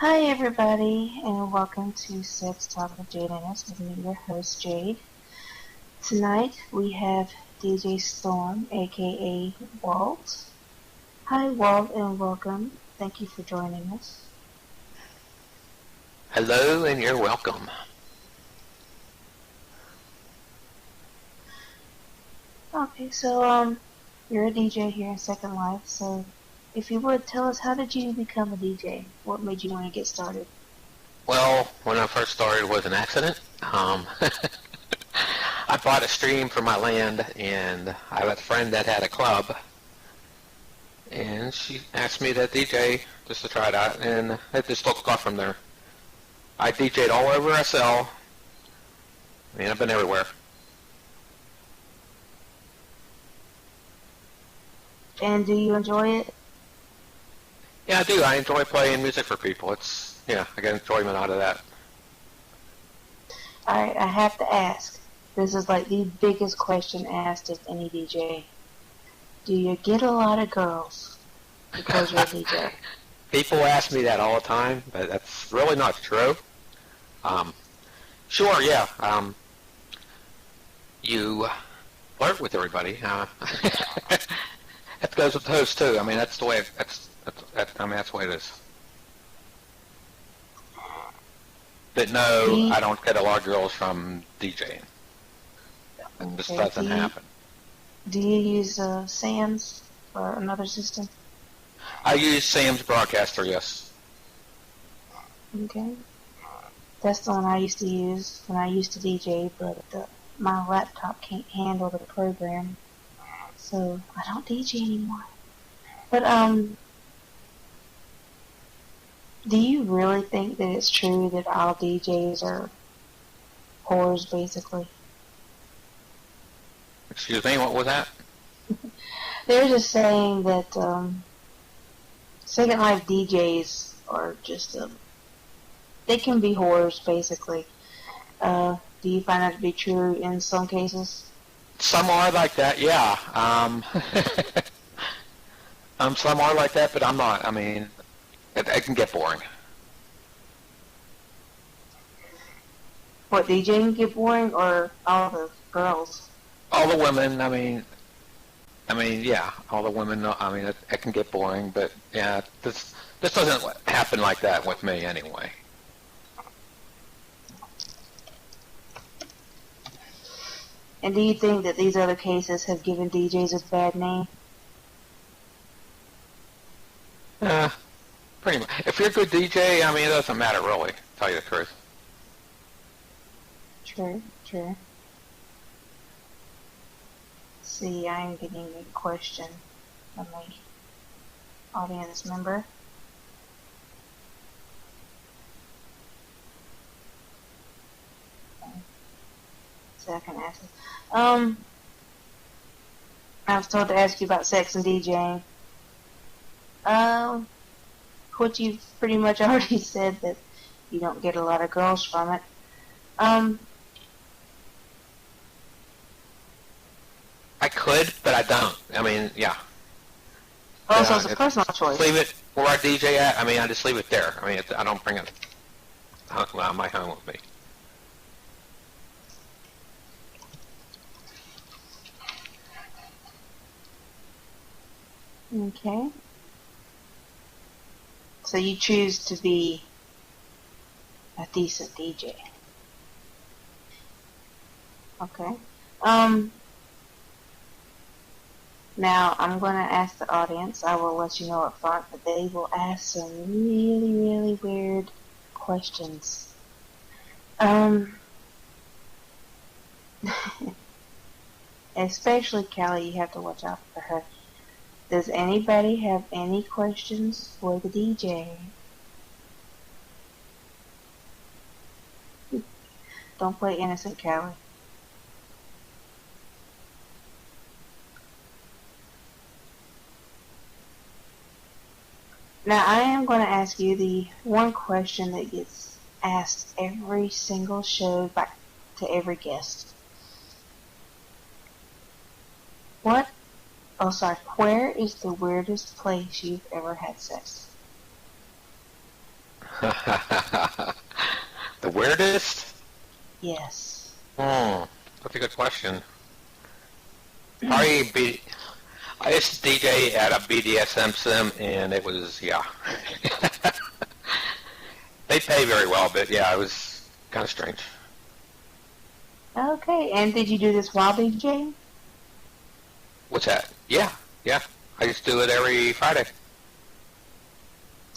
Hi everybody, and welcome to Sex Talk with Jade and Innis with me, your host Jade. Tonight we have DJ Storm, aka Walt. Hi Walt, and welcome. Thank you for joining us. Hello, and you're welcome. Okay, so you're a DJ here in Second Life. So, if you would tell us, how did you become a DJ? What made you want to get started? Well, when I first started, it was an accident. I bought a stream for my land, and I had a friend that had a club, and she asked me to DJ just to try it out, and it just took off from there. I DJ'd all over SL. I mean, I've been everywhere. And do you enjoy it? Yeah, I do. I enjoy playing music for people. I get enjoyment out of that. Alright, I have to ask. This is like the biggest question asked of any DJ. Do you get a lot of girls because you're a DJ? People ask me that all the time, but that's really not true. Sure, yeah. You flirt with everybody. That goes with the host too. I mean, that's the way. That's the way it is. But no, I don't get a lot of girls from DJing. It just doesn't happen. Do you use Sam's or another system? I use Sam's Broadcaster, yes. Okay. That's the one I used to use when I used to DJ, but my laptop can't handle the program, so I don't DJ anymore. But, do you really think that it's true that all DJs are whores, basically? Excuse me, what was that? They're just saying that Second Life DJs are just, they can be whores, basically. Do you find that to be true in some cases? Some are like that, yeah. Some are like that, but I'm not. I mean, it can get boring. What, DJing can get boring, or all the girls? All the women, I mean, yeah, all the women, I mean, it can get boring, but yeah, this doesn't happen like that with me anyway. And do you think that these other cases have given DJs a bad name? Pretty much. If you're a good DJ, I mean, it doesn't matter really, to tell you the truth. True. See, I am getting a question from my audience member. So I can ask it. I was told to ask you about sex and DJing. What you've pretty much already said, that you don't get a lot of girls from it. I could, but I don't. I mean, yeah. Also, it's a personal choice. Leave it where I DJ at. I mean, I just leave it there. I mean, I don't bring it my home with me. Okay. So you choose to be a decent DJ. Okay. Now, I'm going to ask the audience, I will let you know up front, but they will ask some really, really weird questions. Especially Callie, you have to watch out for her. Does anybody have any questions for the DJ? Don't play innocent, Callie. Now, I am going to ask you the one question that gets asked every single show back to every guest. Where is the weirdest place you've ever had sex? The weirdest? Yes. That's a good question. Probably be. I used to DJ at a BDSM sim, and it was, yeah. They pay very well, but yeah, it was kind of strange. Okay, and did you do this while DJing? What's that? Yeah, yeah. I just do it every Friday.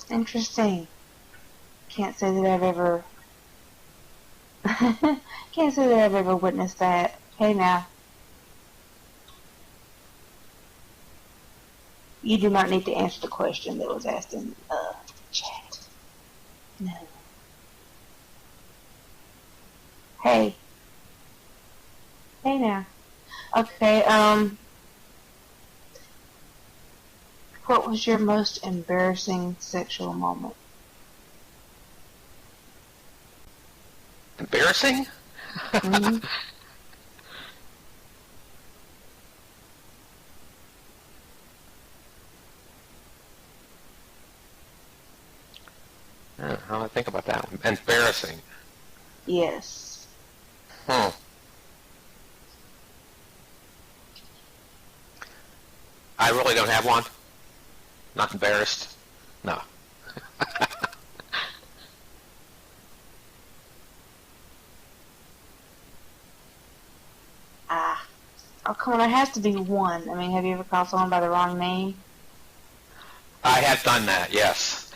Interesting. Can't say that I've ever can't say that I've ever witnessed that. Hey now. You do not need to answer the question that was asked in chat. No. Hey. Hey now. Okay, what was your most embarrassing sexual moment? Embarrassing? Mm-hmm. How do I think about that one? Embarrassing. Yes. Hmm. I really don't have one. Not embarrassed. No. Oh, come on, there has to be one. I mean, have you ever called someone by the wrong name? I have done that, yes.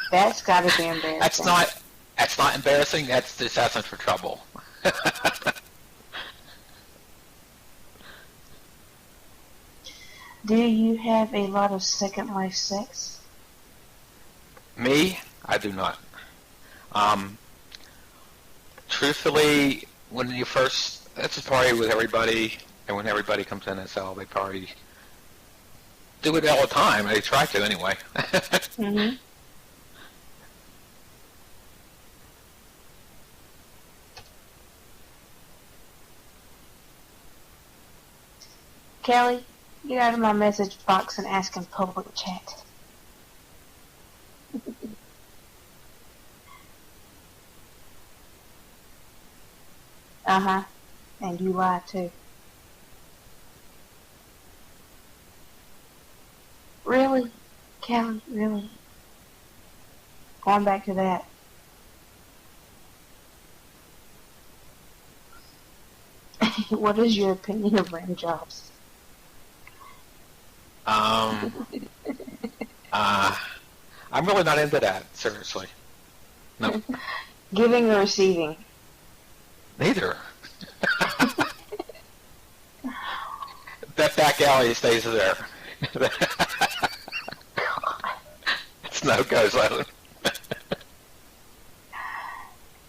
That's gotta be embarrassing. That's not embarrassing, that's just asking for trouble. Do you have a lot of Second Life sex? Me? I do not. Um, Truthfully, when you first, that's a party with everybody, and when everybody comes in SL, they probably do it all the time. They try to anyway. Mm-hmm. Kelly, get out of my message box and ask in public chat. Uh-huh. And you lie too. Really? Kelly, really? Going back to that. What is your opinion of rim jobs? um, I'm really not into that, seriously. No. Giving or receiving? Neither. That back alley stays there. It's no go zone.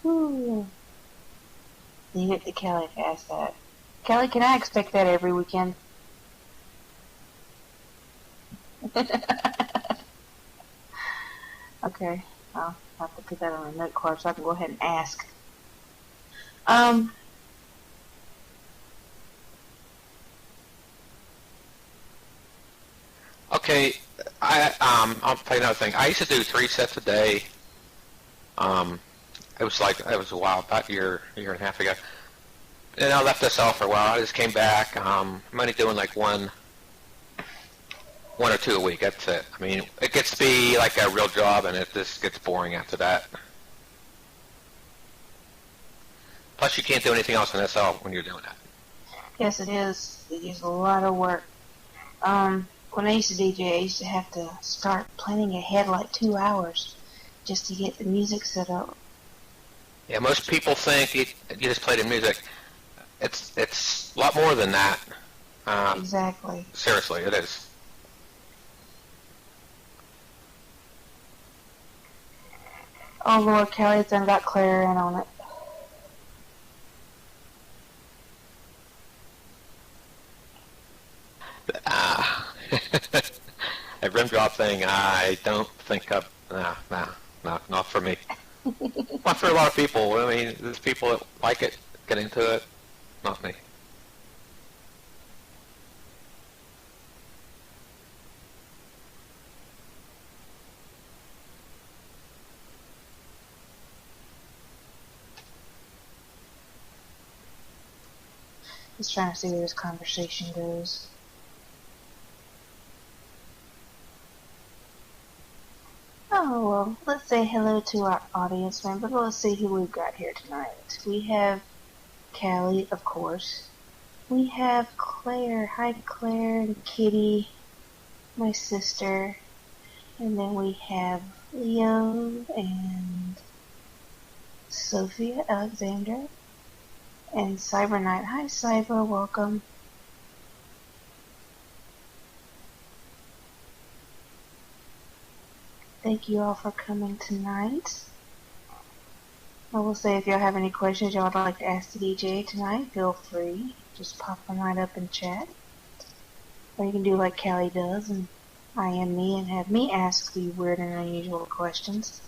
Ooh. Leave it to Kelly to ask that. Kelly, can I expect that every weekend? Okay, I'll have to put that on a note card so I can go ahead and ask. Okay, I'll tell you another thing. I used to do 3 sets a day. It was a while, about a year and a half ago. And I left this off for a while. I just came back. I'm only doing like one or two a week. That's it. I mean, it gets to be like a real job, and it just gets boring after that. Plus, you can't do anything else in SL when you're doing that. Yes, it is. It is a lot of work. When I used to DJ, I used to have to start planning ahead like 2 hours just to get the music set up. Yeah, most people think you just play the music. It's a lot more than that. Exactly. Seriously, it is. Oh Lord, Kelly's done got Claire in on it. A rim drop thing, I don't think of. No, not for me. Not for a lot of people. I mean, there's people that like it, get into it. Not me. Just trying to see where this conversation goes. Oh, well, let's say hello to our audience member. Let's see who we've got here tonight. We have Callie, of course. We have Claire. Hi, Claire and Kitty, my sister. And then we have Leo and Sophia Alexander and Cyber Knight. Hi, Cyber. Welcome. Thank you all for coming tonight. I will say if y'all have any questions y'all would like to ask the DJ tonight, feel free. Just pop them right up in chat. Or you can do like Callie does and I am me and have me ask the weird and unusual questions.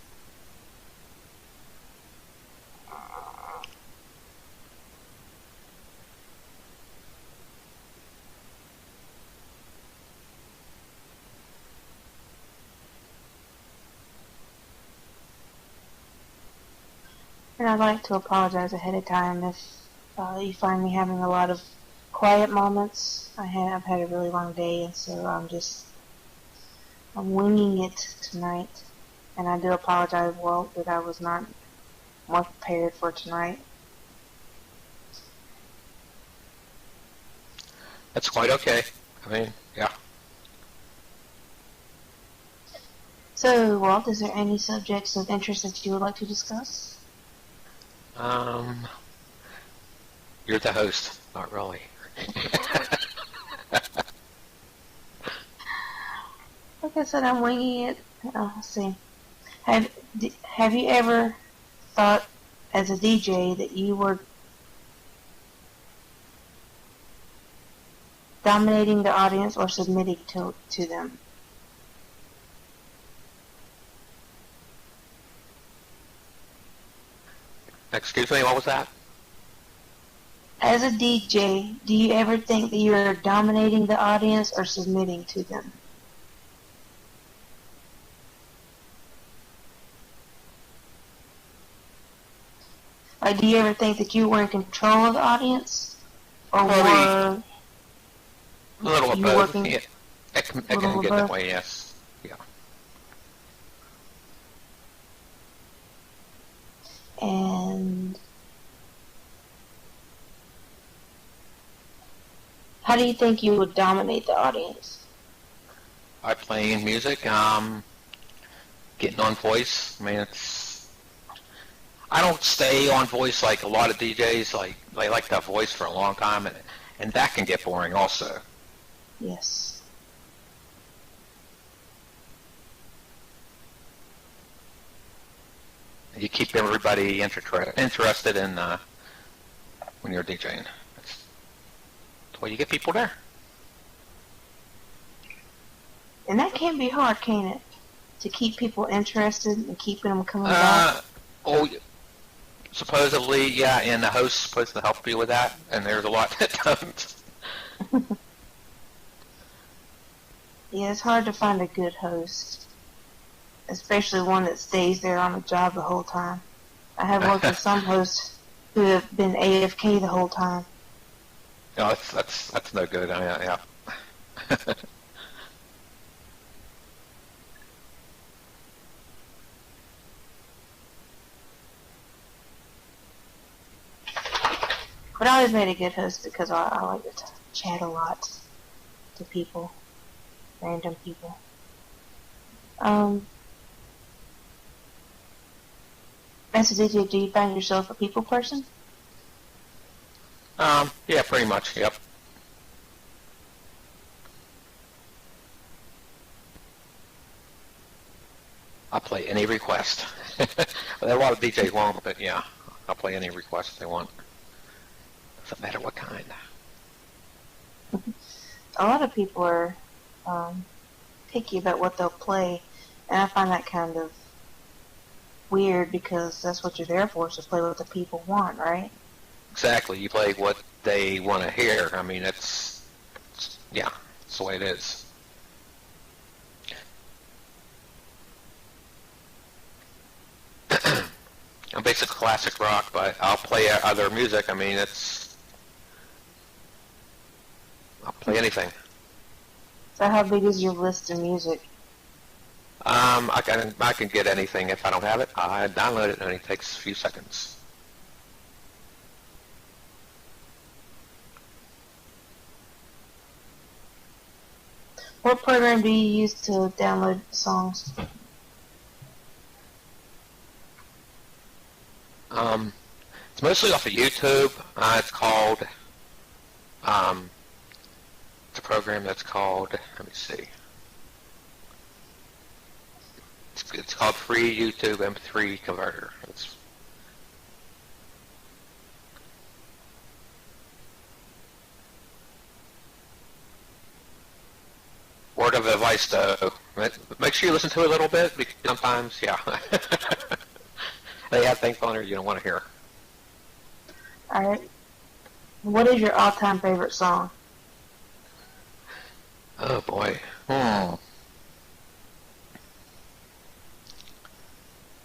And I'd like to apologize ahead of time if you find me having a lot of quiet moments. I've had a really long day, and so I'm winging it tonight. And I do apologize, Walt, that I was not more prepared for tonight. That's quite okay. I mean, yeah. So, Walt, is there any subjects of interest that you would like to discuss? You're the host, not really. Like I said, I'm winging it. Let's see. Have you ever thought, as a DJ, that you were dominating the audience or submitting to them? Excuse me, what was that? As a DJ, do you ever think that you're dominating the audience or submitting to them? Like, do you ever think that you were in control of the audience? Or Probably were a little of you both. working Yeah, it can little get of that both? way, yes. Yeah. And how do you think you would dominate the audience? I playing music, getting on voice. I mean, I don't stay on voice like a lot of DJs. Like they like that voice for a long time, and that can get boring also. Yes. You keep everybody interested in when you're DJing. That's the way you get people there. And that can be hard, can't it? To keep people interested and keeping them coming back. Oh, supposedly, yeah, and the host's supposed to help you with that, and there's a lot that doesn't. Yeah, it's hard to find a good host, especially one that stays there on the job the whole time. I have worked with some hosts who have been AFK the whole time. No, that's no good. I mean, yeah. But I always made a good host because I like to chat a lot to people, random people. As a DJ, do you find yourself a people person? Yeah, pretty much. Yep. I'll play any request. There are a lot of DJs won't, but yeah, I'll play any request they want. Doesn't matter what kind. A lot of people are picky about what they'll play, and I find that kind of weird because that's what you're there for, is to play what the people want, right? Exactly. You play what they want to hear. I mean, yeah, it's the way it is. I'm basic classic rock, but I'll play other music. I mean, Play anything. So how big is your list of music? I can get anything if I don't have it. I download it and it takes a few seconds. What program do you use to download songs? It's mostly off of YouTube. It's called, it's a program that's called, let me see. It's called Free YouTube MP3 Converter. Word of advice, though, make sure you listen to it a little bit, because sometimes, yeah, they have things on there you don't want to hear. Alright. What is your all-time favorite song? Oh, boy.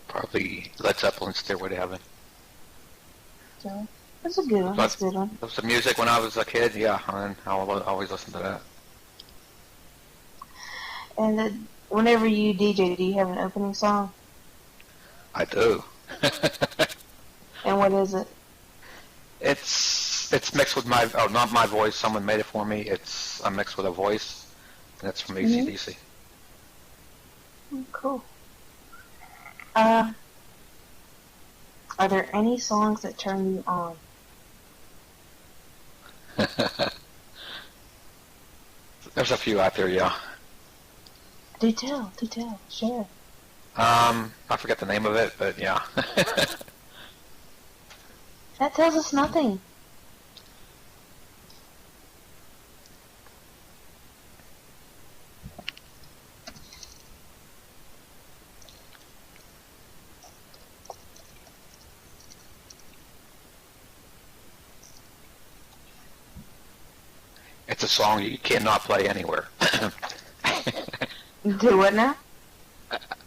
Probably Led Zeppelin's Stairway to Heaven. So, that's a good one. That's a good one. That was the music when I was a kid, yeah, and I'll always listen to that. And whenever you DJ, do you have an opening song? I do. And what is it? It's mixed with not my voice. Someone made it for me. It's a mix with a voice, and it's from AC/DC. Cool. Are there any songs that turn you on? There's a few out there, yeah. Do tell, share. I forget the name of it, but yeah. That tells us nothing. It's a song you cannot play anywhere. Do what now?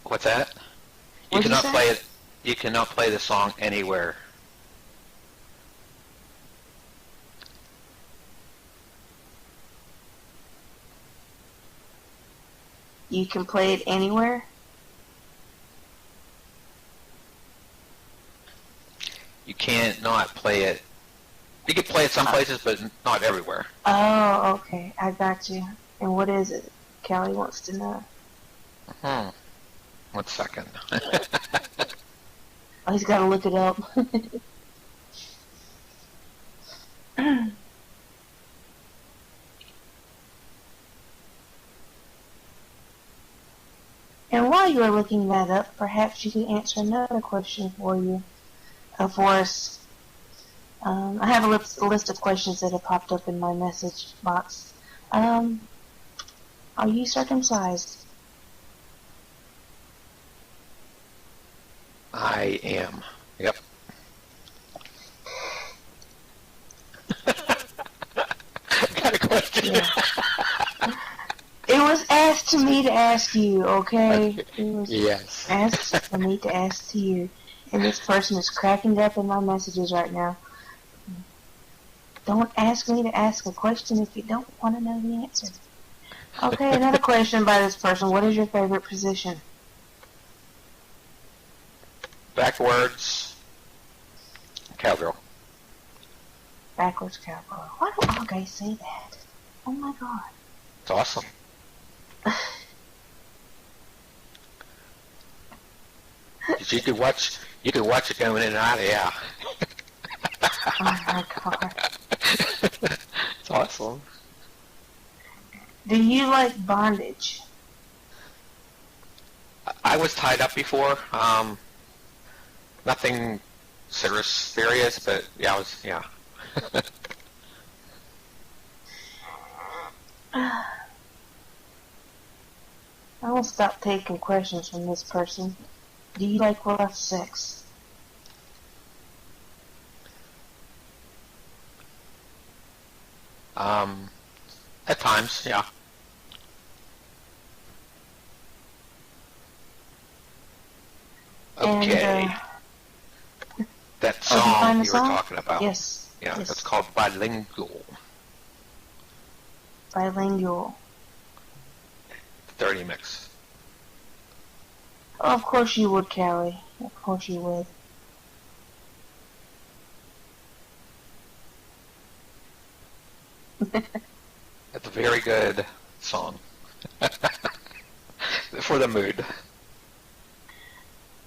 What's that? You What'd cannot you say? play it. You cannot play the song anywhere. You can play it anywhere? You can't not play it. You can play it some places, but not everywhere. Oh, okay. I got you. And what is it? Callie wants to know. 1 second. Oh, he's got to look it up. And while you are looking that up, perhaps you can answer another question for us. I have a list of questions that have popped up in my message box. Are you circumcised? I am. Yep. Got a question. Yeah. It was asked to me to ask you, okay? It was Yes. asked for me to ask to you. And this person is cracking up in my messages right now. Don't ask me to ask a question if you don't want to know the answer. Okay, another question by this person. What is your favorite position? Backwards. Cowgirl. Backwards cowgirl. Why do all guys say that? Oh my god. It's awesome. You could watch it going in and out. Yeah. Oh my god. It's awesome. Do you like bondage? I was tied up before. Nothing serious, but yeah, yeah. I will stop taking questions from this person. Do you like rough sex? At times, yeah. Okay. And, that did you song find the you were song? talking about. Yes. Yeah, Yes. it's called Bilingual. Bilingual. Dirty mix. Oh, of course you would, Callie. Of course you would. It's a very good song. For the mood.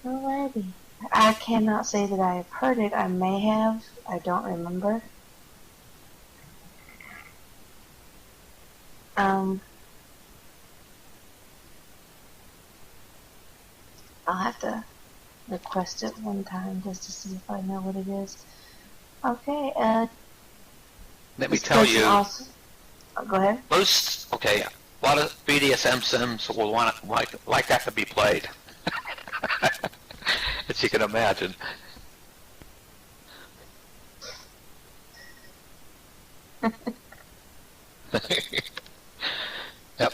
Alrighty. I cannot say that I have heard it. I may have. I don't remember. I'll have to request it one time just to see if I know what it is. Okay, Let me tell you, also, go ahead. a lot of BDSM sims will like that to be played. As you can imagine. Yep.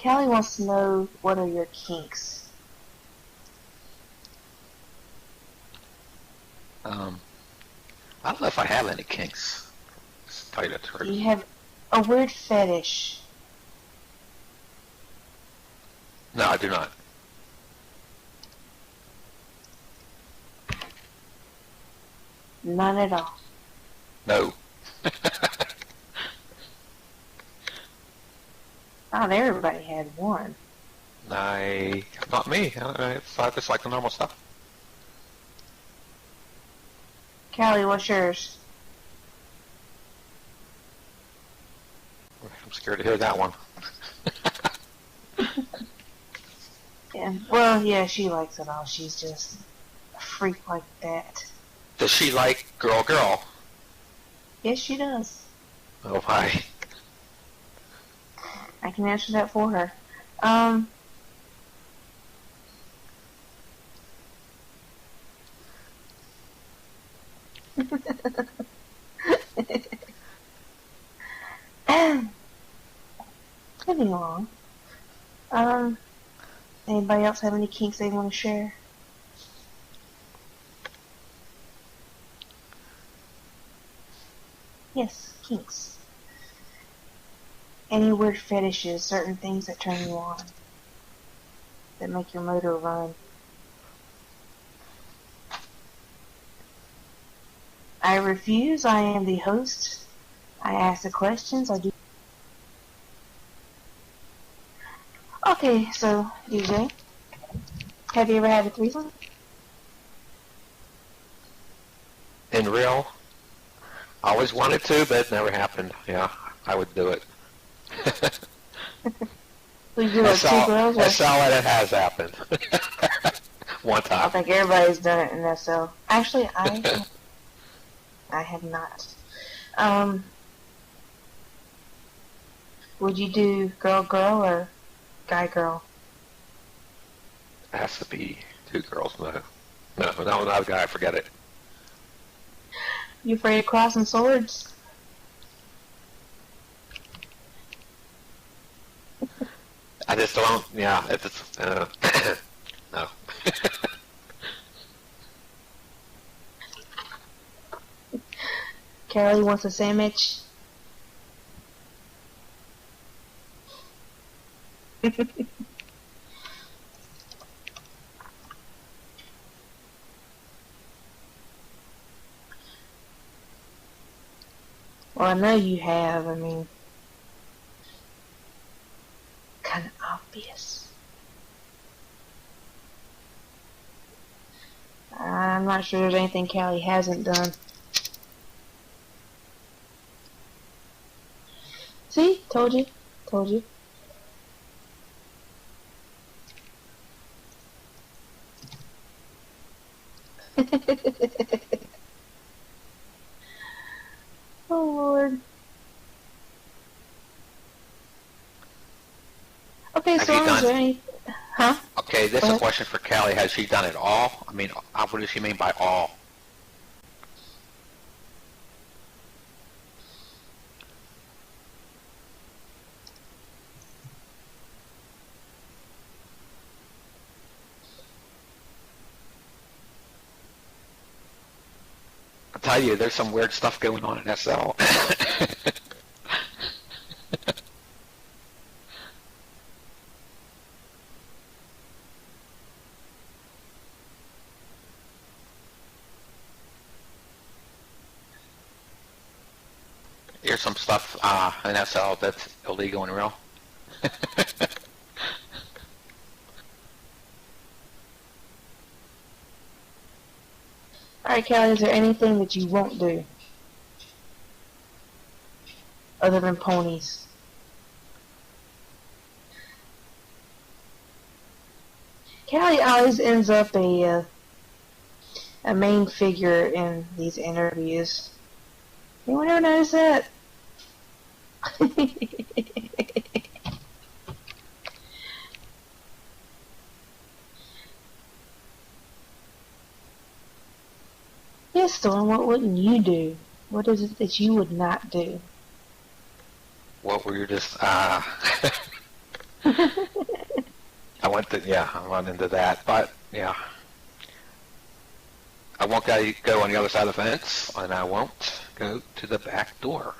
Callie wants to know, what are your kinks? I don't know if I have any kinks. To tell you the truth. Do you have a weird fetish? No, I do not. None at all. No. Not everybody had one. Not me. I just like the normal stuff. Callie, what's yours? I'm scared to hear that one. Yeah. Well, yeah, she likes it all. She's just a freak like that. Does she like girl? Yes, she does. Oh, hi. I can answer that for her. Moving along. Anybody else have any kinks they want to share? Yes, kinks. Any weird fetishes, certain things that turn you on, that make your motor run. I refuse. I am the host. I ask the questions. I do. Okay, so DJ, have you ever had a threesome? In real, I always wanted to, but it never happened. Yeah, I would do it. We do it, two girls? That's all that it has happened. One I time. think everybody's done it in that cell. Actually, I have not. Would you do girl or guy-girl? It has to be two girls. No, not a guy. Forget it. You afraid of crossing swords? I just don't. Yeah, it's no. Callie wants a sandwich. Well, I know you have. I mean, kind of obvious. I'm not sure there's anything Callie hasn't done. See? Told you. Told you. Oh, Lord. Okay, so is there any... Huh? Okay, this is a question for Callie. Has she done it all? I mean, what does she mean by all? tell you, there's some weird stuff going on in SL. Here's some stuff in SL that's illegal and real. Alright, Callie, is there anything that you won't do? Other than ponies? Callie always ends up a main figure in these interviews. Anyone ever notice that? Yes, Storm, what wouldn't you do? What is it that you would not do? What were you just, I went into that, but, yeah. I won't go on the other side of the fence, and I won't go to the back door.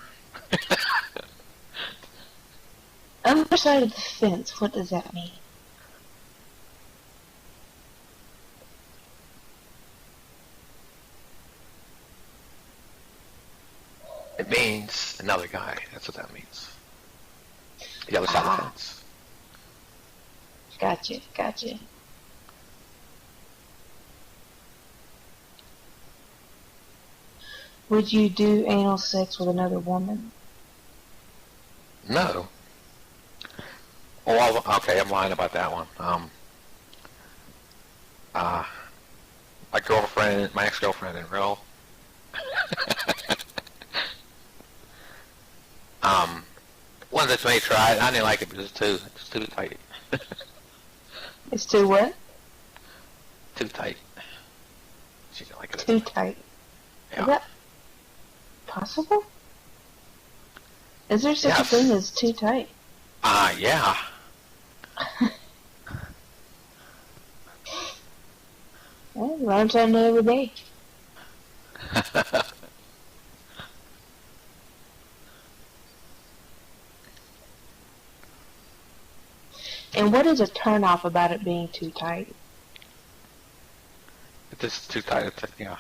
Other side of the fence, what does that mean? It means another guy. That's what that means. The other side of the fence. Gotcha, gotcha. Would you do anal sex with another woman? No. Oh, okay, I'm lying about that one. My ex-girlfriend in real. One that may try it. I didn't like it because it's too tight. It's too what? Too tight. She didn't like it. Too tight. Yeah. Is that possible? Is there such a thing as too tight? Yeah. Well, learn something every day. And what is a turnoff about it being too tight? It's just too tight. Yeah.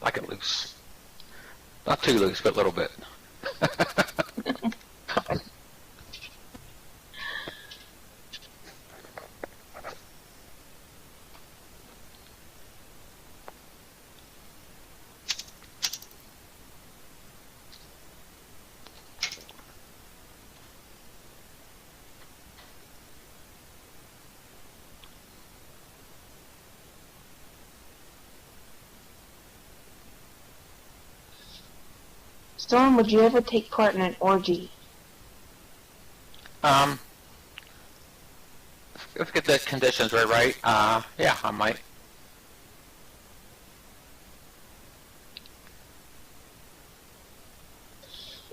I like it loose. Not too loose, but a little bit. Storm, would you ever take part in an orgy? If we get the conditions right, yeah, I might.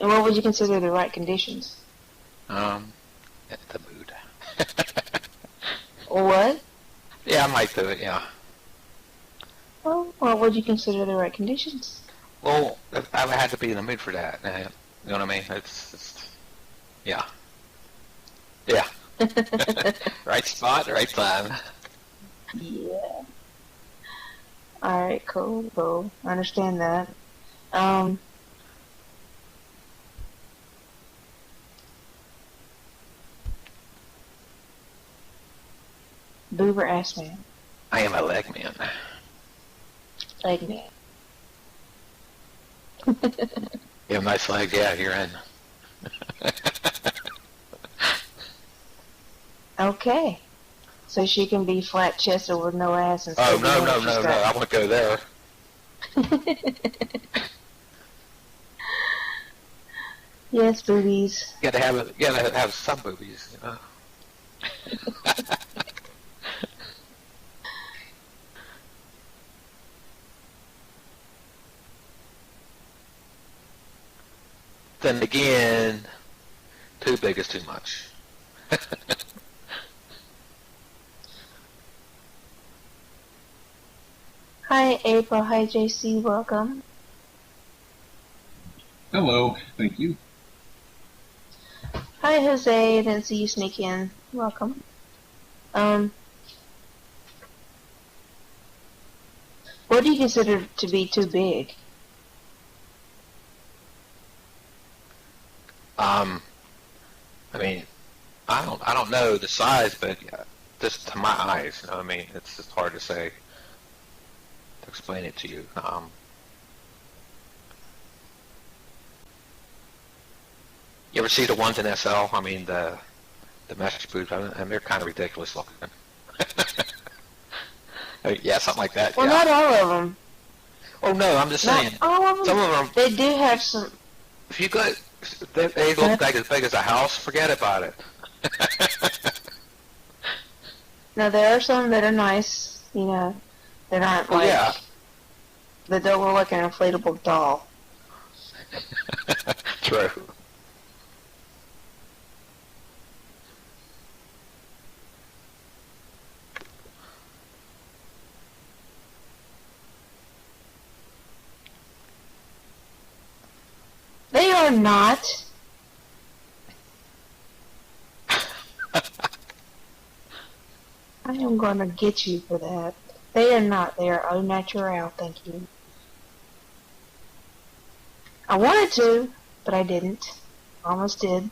And what would you consider the right conditions? The mood. Or what? Yeah, I might do it, yeah. Well, what would you consider the right conditions? Well, I would have to be in the mood for that. You know what I mean? It's yeah. Yeah. Right spot, right time. Yeah. Alright, cool. I understand that. Boob or ass man? I am a leg man. Leg man. You have nice legs, yeah, you're in. Okay. So she can be flat chested with no ass and Oh, no, I won't go there. Yes, boobies. You gotta have some boobies, you know. Then again, too big is too much. Hi, April. Hi, JC. Welcome. Hello, thank you. Hi, Jose. I didn't see you sneak in. Welcome. What do you consider to be too big? I mean, I don't know the size, but just to my eyes, you know what I mean? It's just hard to say, to explain it to you. You ever see the ones in SL? I mean, the mesh boots, I mean, they're kind of ridiculous looking. Yeah, something like that, Well, yeah. not all of them. Oh, no, I'm just saying. Not all of them. Some of them, They do have some. if you go, they look like as big as a house, forget about it. Now, there are some that are nice, you know, that aren't Oh, like, yeah. that don't look like an inflatable doll. True. They are not. I am going to get you for that. They are not. They are au naturel, thank you. I wanted to, but I didn't. Almost did.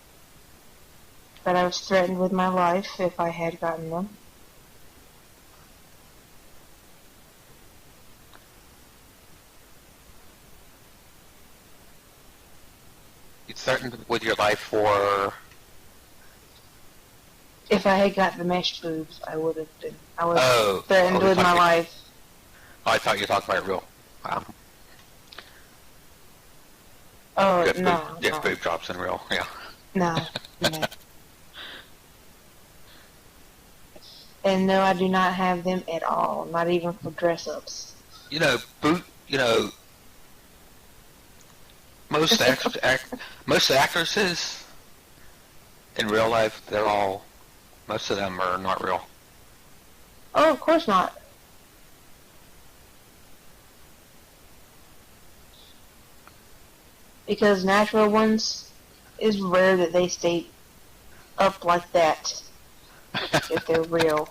But I was threatened with my life if I had gotten them. You threatened with your life for... If I had got the mesh boobs, I would have been. I was threatened we with my thought you- life. Oh, I thought you were talking about real. Oh, Good no, boob, yeah, no, boob drops in real, yeah. no, no. And no, I do not have them at all. Not even for dress-ups. You know, most most actresses in real life, most of them are not real. Oh, of course not. Because natural ones, is rare that they stay up like that if they're real.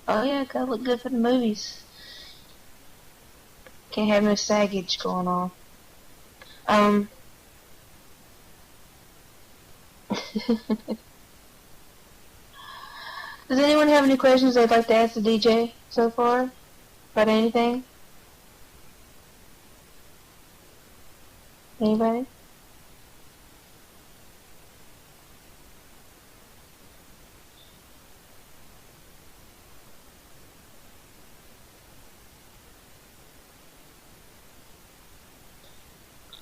Oh yeah, gotta look good for the movies. Can't have no saggage going on. Does anyone have any questions they'd like to ask the DJ so far? About anything? Anybody?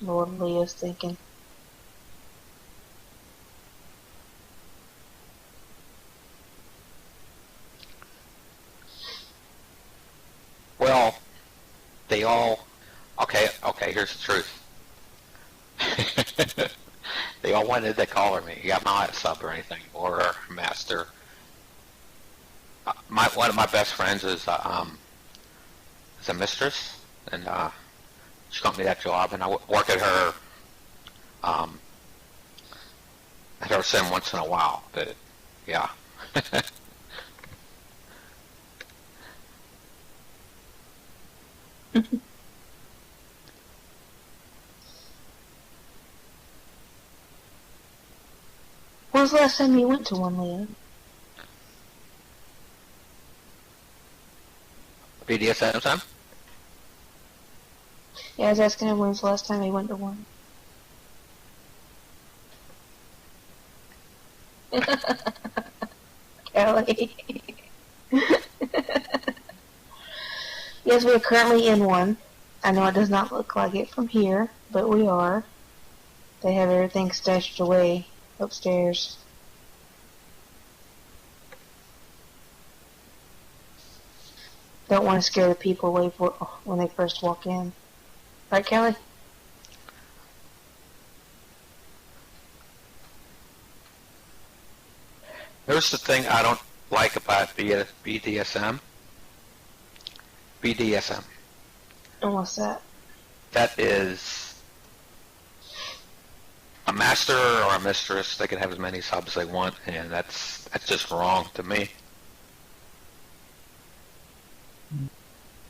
Lord Leo's thinking. Well, they all... Okay, here's the truth. They all wanted to collar me. I'm not sub or anything, or master. One of my best friends is a mistress, and she got me that job, and I work at her sim once in a while, but yeah. When was the last time you went to one, Leo? BDSM time? Yeah, I was asking him when was the last time he went to one. Kelly. Yes, we are currently in one. I know it does not look like it from here, but we are. They have everything stashed away upstairs. Don't want to scare the people away when they first walk in. Right, Kelly? Here's the thing I don't like about BDSM. BDSM. And what's that? That is a master or a mistress. They can have as many subs as they want, and that's just wrong to me.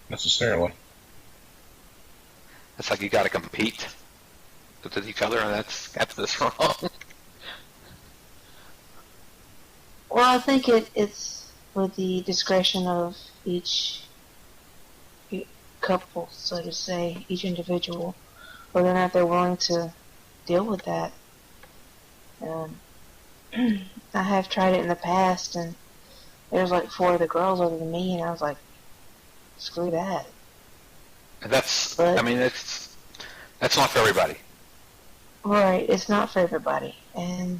Necessarily. It's like you got to compete with each other, and that's just wrong. Well, I think it's with the discretion of each couple, so to say, each individual, whether or not they're willing to deal with that. I have tried it in the past, and there's like 4 other girls other than me, and I was like, screw that. That's, But, I mean, that's not for everybody. Right, it's not for everybody, and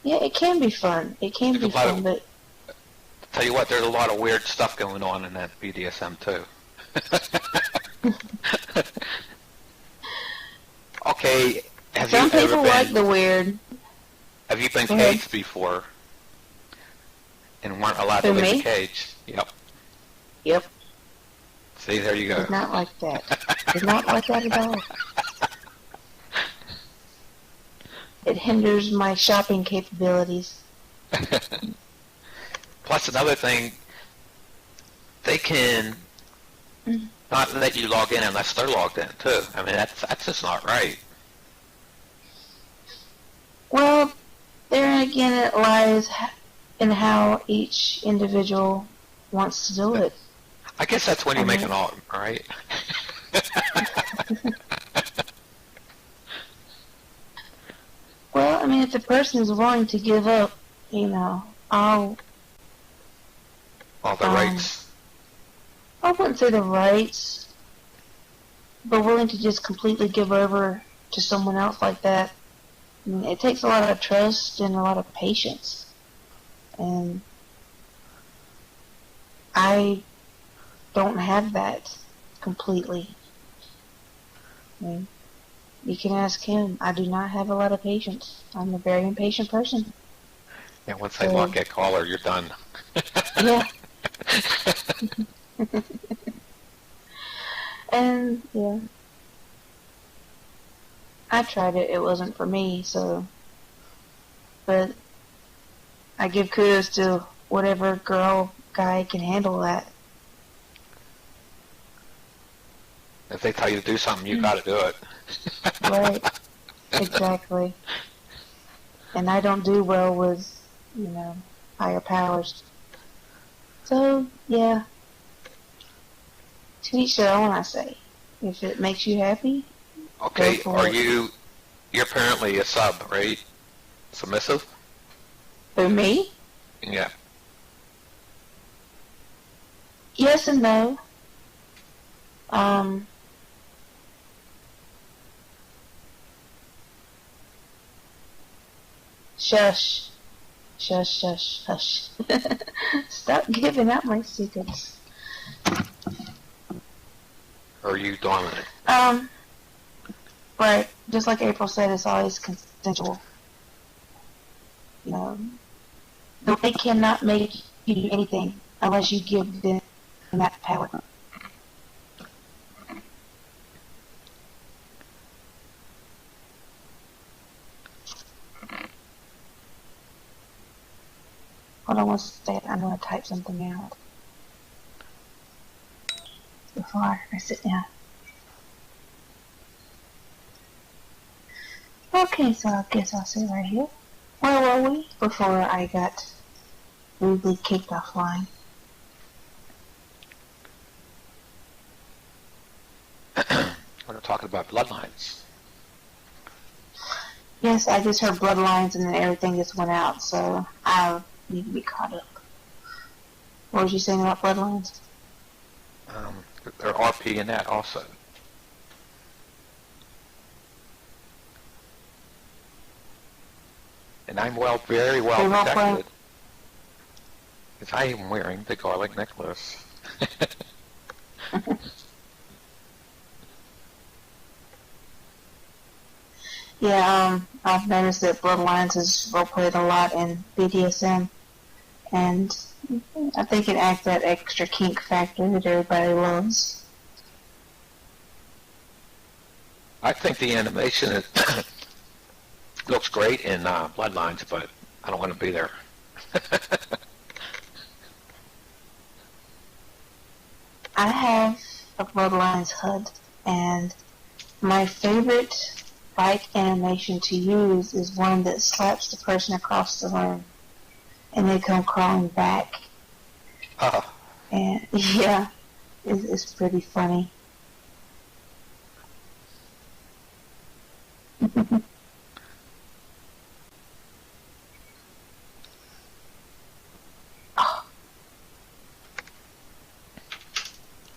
yeah, it can be fun. It can be fun, but tell you what, there's a lot of weird stuff going on in that BDSM too. Okay, some people like the weird. Have you been caged before and weren't allowed to leave the cage? Yep. Yep. See, there you go. Did not like that. Did not like that at all. It hinders my shopping capabilities. Plus, another thing, they can not let you log in unless they're logged in too. I mean, that's just not right. Well, there again, it lies in how each individual wants to do it. I guess that's when you make an alt, right? Well, I mean, if the person is willing to give up, all the rights. I wouldn't say the rights, but willing to just completely give over to someone else like that. I mean, it takes a lot of trust and a lot of patience, and I don't have that completely. I mean, you can ask him. I do not have a lot of patience. I'm a very impatient person. Yeah, once they lock that caller, you're done. Yeah. And, yeah. I tried it. It wasn't for me, so. But I give kudos to whatever girl, guy can handle that. If they tell you to do something, you got to do it. Right. Exactly. And I don't do well with, higher powers. So, yeah. To each their own, I say. If it makes you happy. Okay, you're apparently a sub, right? Submissive? For me? Yeah. Yes and no. Shush. Shush, shush, hush. Stop giving out my secrets. Or are you dominant? Right. Just like April said, it's always consensual. They cannot make you do anything unless you give them that power. Hold on one second. I'm going to type something out before I sit down. Okay, so I guess I'll sit right here. Where were we before I got rudely kicked offline? We're talking about bloodlines. Yes, I just heard bloodlines and then everything just went out, so I need to be caught up. What was you saying about bloodlines? There are RP in that also. And I'm very well protected. Because I am wearing the garlic necklace. Yeah, I've noticed that Bloodlines is role played a lot in BDSM, and I think it adds that extra kink factor that everybody loves. I think the animation looks great in Bloodlines, but I don't want to be there. I have a Bloodlines HUD, and my favorite bike animation to use is one that slaps the person across the room, and they come crawling back. Uh, And yeah, it's pretty funny.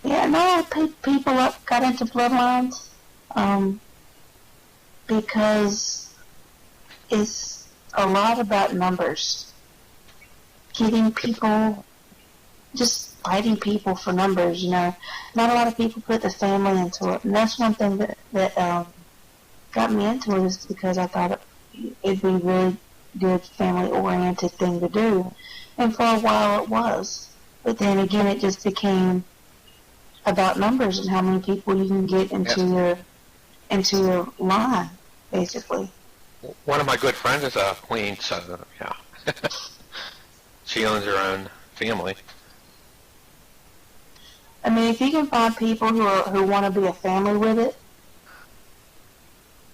Yeah, no, people got into Bloodlines because it's a lot about numbers. Getting people, just fighting people for numbers, you know. Not a lot of people put the family into it. And that's one thing that got me into it is because I thought it'd be a really good family-oriented thing to do. And for a while it was. But then again, it just became about numbers and how many people you can get into your line, basically. one of my good friends is a queen, so yeah. She owns her own family. I mean, if you can find people who want to be a family with it,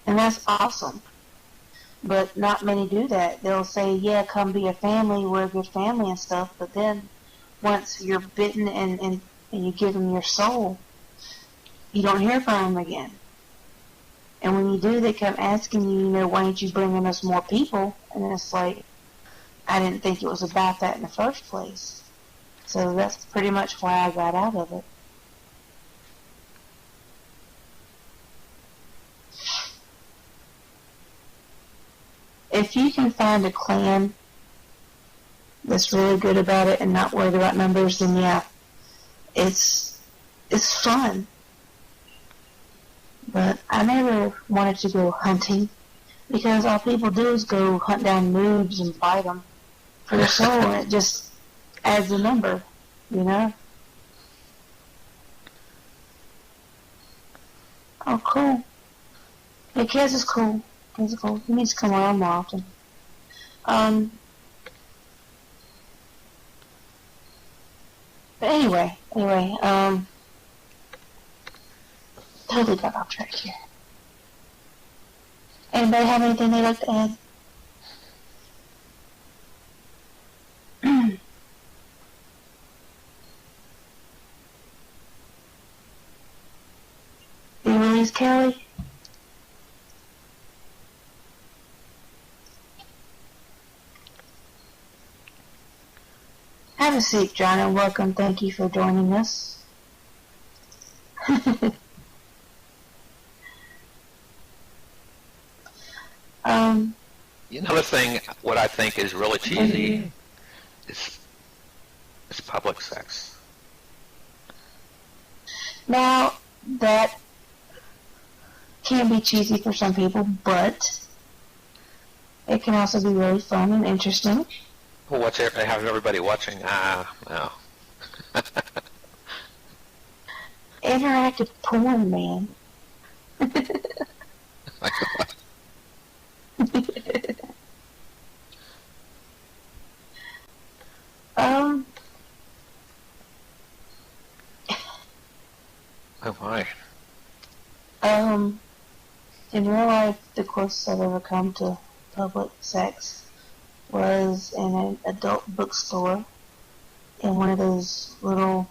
and that's awesome. But not many do that. They'll say, "Yeah, come be a family. We're a good family and stuff." But then once you're bitten and you give them your soul, you don't hear from them again. And when you do, they come asking you, you know, why aren't you bringing us more people? And it's like, I didn't think it was about that in the first place. So that's pretty much why I got out of it. If you can find a clan that's really good about it and not worried about numbers, then yeah, it's fun. But I never wanted to go hunting because all people do is go hunt down noobs and fight them for their soul, and it just adds a number, you know? Oh, cool. Yeah, Kez is cool. Kez is cool. He needs to come around more often. Um, but anyway, totally got off track here. Anybody have anything they'd like to add? You release Kelly? Have a seat, John, and welcome. Thank you for joining us. Another thing, what I think is really cheesy is public sex. Now, that can be cheesy for some people, but it can also be really fun and interesting. Well, have everybody watching? No. Interactive porn, man. Oh my. In real life, the closest I've ever come to public sex was in an adult bookstore in one of those little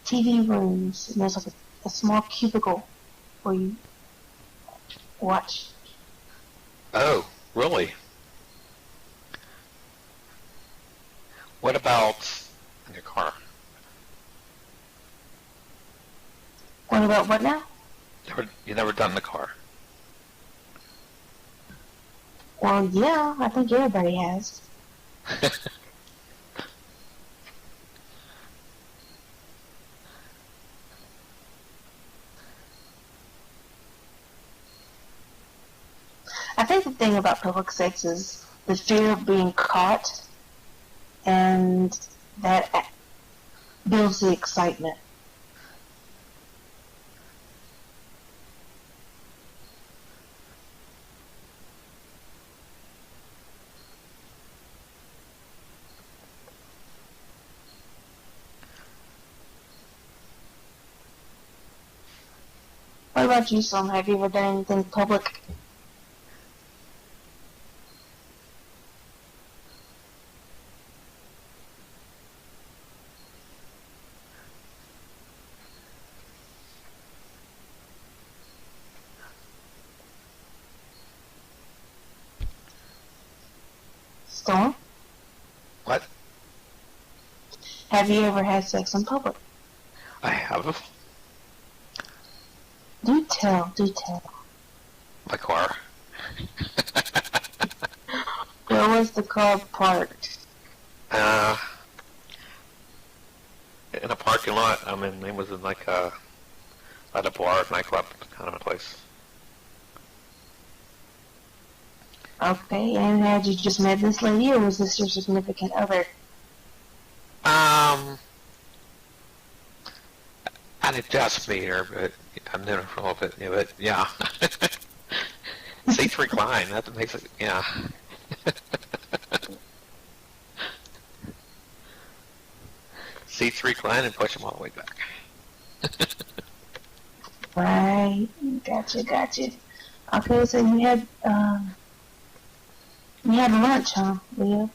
TV rooms, and there's like a small cubicle where you watch. Oh, really? What about in your car? What about what now? You never done in the car? Well, yeah, I think everybody has. the thing about public sex is the fear of being caught, and that builds the excitement. What about you, Sam? Have you ever done anything public? Storm? What? Have you ever had sex in public? I have. Do tell, do tell. My car. Where was the car parked? In a parking lot. I mean, it was in like a bar, nightclub kind of a place. Okay, and had you just met this lady, or was this your significant other? I didn't just meet her, but I've known her for a little bit. Yeah, but yeah. Seats recline. That makes it, yeah. Seats recline and push them all the way back. Right, gotcha. Okay, so you had lunch, huh, Leo?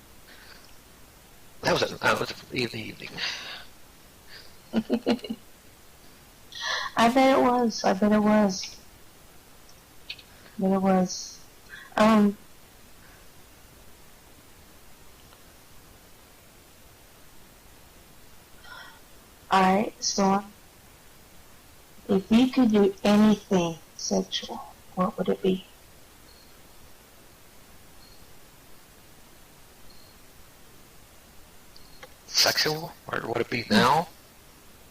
That was in the evening. I bet it was. Alright, Storm. If you could do anything sexual, what would it be? Sexual? Or would it be now?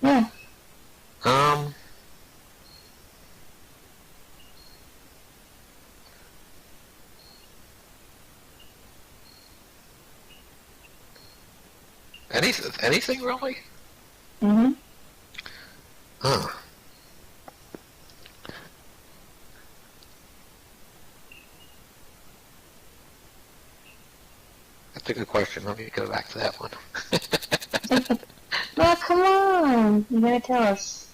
Yeah. Anything really? Mm-hmm. Huh. That's a good question. Let me go back to that one. Well, come on. You gotta tell us.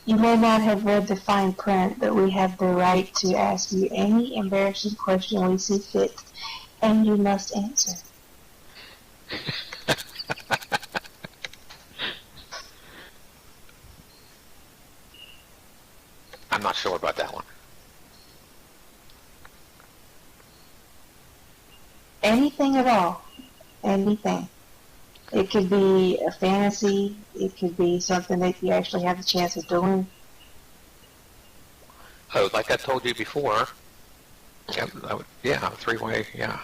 You may not have read the fine print, but we have the right to ask you any embarrassing question we see fit, and you must answer. I'm not sure about that one. Anything at all. Anything. It could be a fantasy. It could be something that you actually have the chance of doing. Oh, like I told you before. Yeah, three-way, yeah.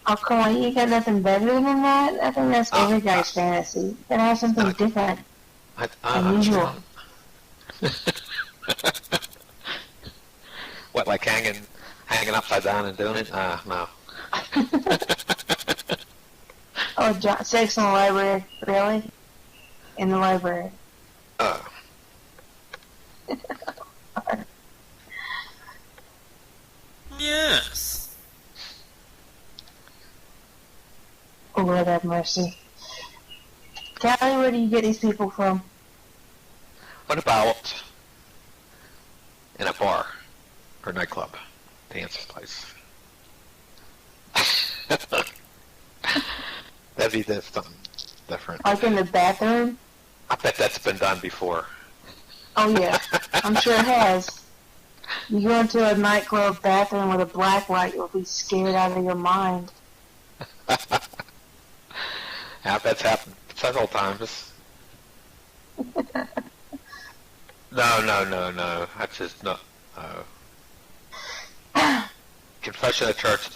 Oh, come on. You got nothing better than that? I think that's every guy's fantasy. You gotta have something different. Unusual. What, like hanging upside down and doing it? No. Oh, sex in the library. Really? In the library. Yes. Oh, Lord have mercy. Callie, where do you get these people from? What about in a bar or nightclub, dance place? That'd be something different. Like in the bathroom? I bet that's been done before. Oh, yeah. I'm sure it has. You go into a nightclub bathroom with a black light, you'll be scared out of your mind. I bet that's happened several times. No. That's just not. Confession at church,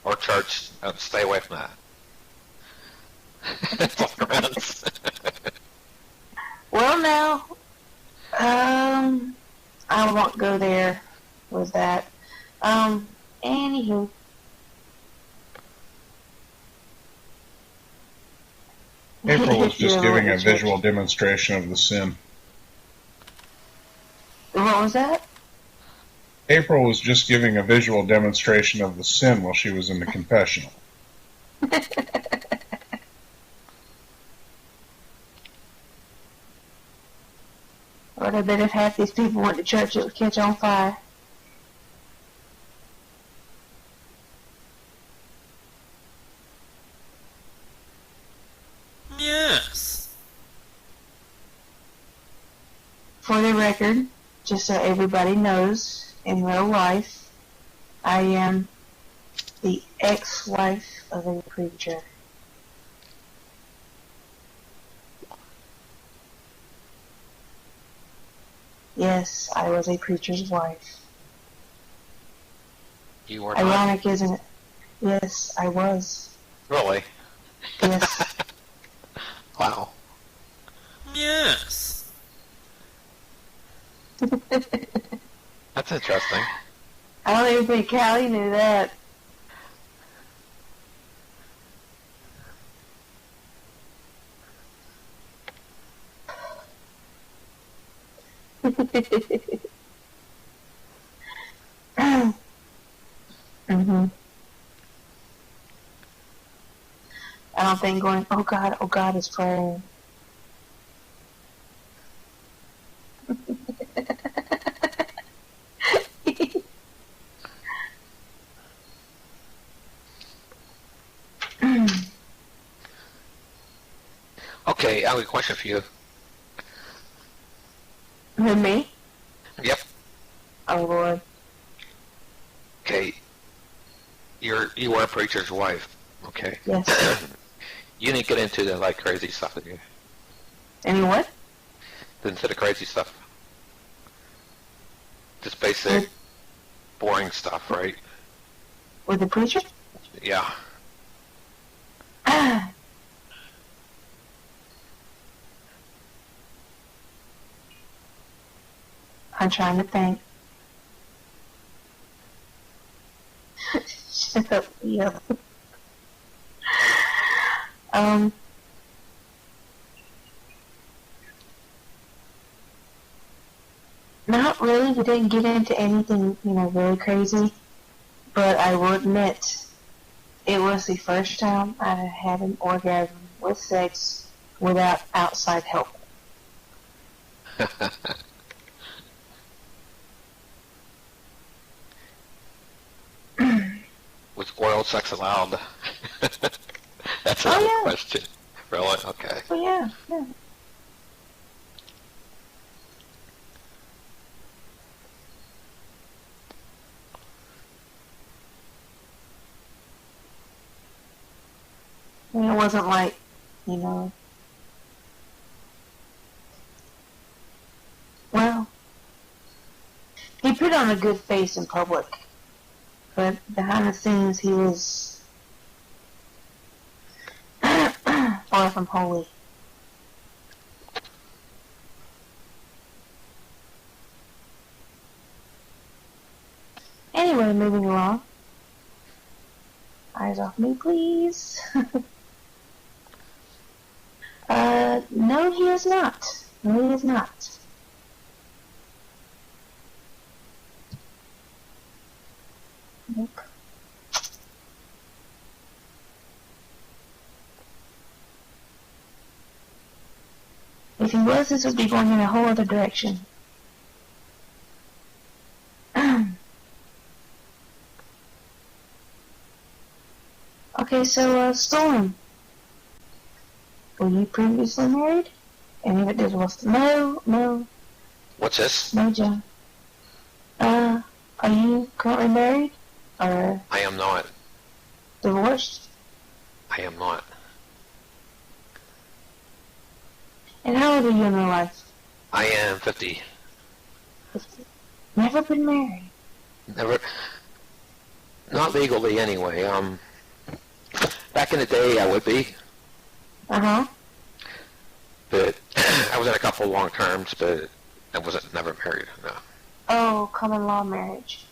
or church, stay away from that. Well, now, I won't go there with that. Anywho. April was If you just ever went giving to a church. visual demonstration of the sin. What was that? April was just giving a visual demonstration of the sin while she was in the confessional. Lord, I bet if half these people went to church, it would catch on fire. Yes. For the record, just so everybody knows, in real life, I am the ex-wife of a preacher. Yes, I was a preacher's wife. You were not? Ironic, isn't it? Yes, I was. Really? Yes. Wow. Yes. That's interesting. I don't even think Callie knew that. Mm-hmm. I don't think going, oh God is praying. Okay, I have a question for you. With me? Yep. Oh Lord. Okay. You are a preacher's wife. Okay. Yes. You didn't get into the like crazy stuff, did you? Any what? Into the crazy stuff. Just basic, boring stuff, right? With the preacher? Yeah. I'm trying to think. Shut up, yeah. Not really. We didn't get into anything, really crazy. But I will admit, it was the first time I had an orgasm with sex without outside help. Was oral sex allowed? That's Oh, another yeah. question. Really? Okay. Oh yeah. I mean, it wasn't like, well, he put on a good face in public, but behind the scenes he was far from holy. Anyway, moving along. Eyes off me, please. No, he is not. No, he is not. Nope. If he was, this would be going in a whole other direction. Okay, so, Storm. Were you previously married? And if it did, was no, What's this? no, John. Are you currently married? Or I am not. divorced? I am not. And how old are you in real life? I am 50. Never been married. Never. Not legally, anyway. Back in the day, I would be, Uh-huh. but I I was in a couple long terms, but I wasn't never married. No. Oh, common law marriage.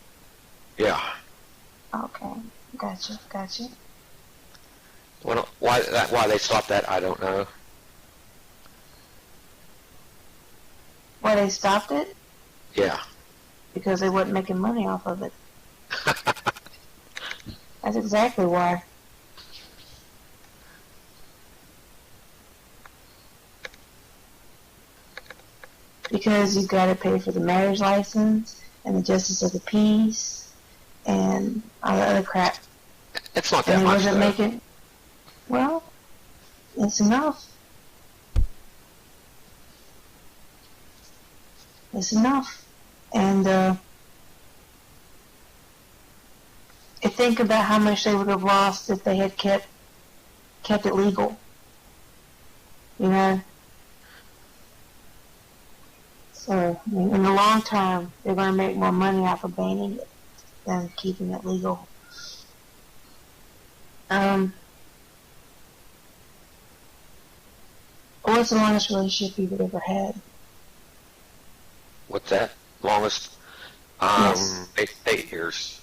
Yeah. Okay, gotcha. Well, why they stopped that, I don't know. Why they stopped it? Yeah. Because they wasn't making money off of it. That's exactly why. Because you've got to pay for the marriage license and the justice of the peace and all the other crap. It's not And that they much, wasn't though. making. Well, it's enough. It's enough. And think about how much they would have lost if they had kept it legal. You know? So, I mean, in the long term, they're going to make more money off of banning it than keeping it legal. What's the longest relationship you've ever had? What's that? Longest? Yes. 8 years.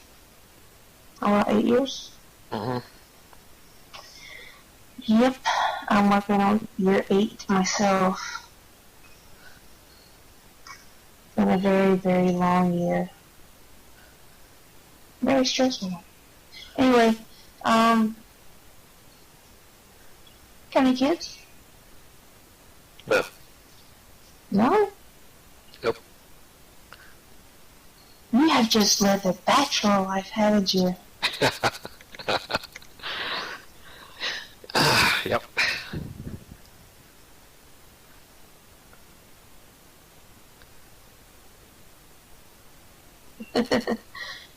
8 years? Mm-hmm. Yep. I'm working on year 8 myself. It's been a very, very long year. Very stressful. Anyway, got any kids? No. No? Nope. You have just lived a bachelor life, haven't you? Yep.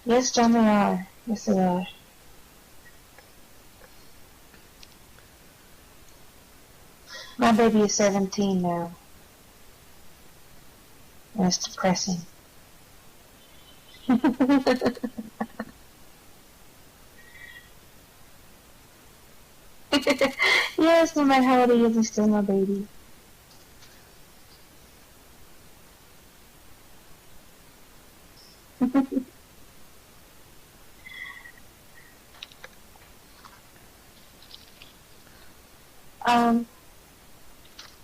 Yes, John, they are. Yes, they are. My baby is 17 now. And it's depressing. Yes, no matter how old he is, he's still my baby.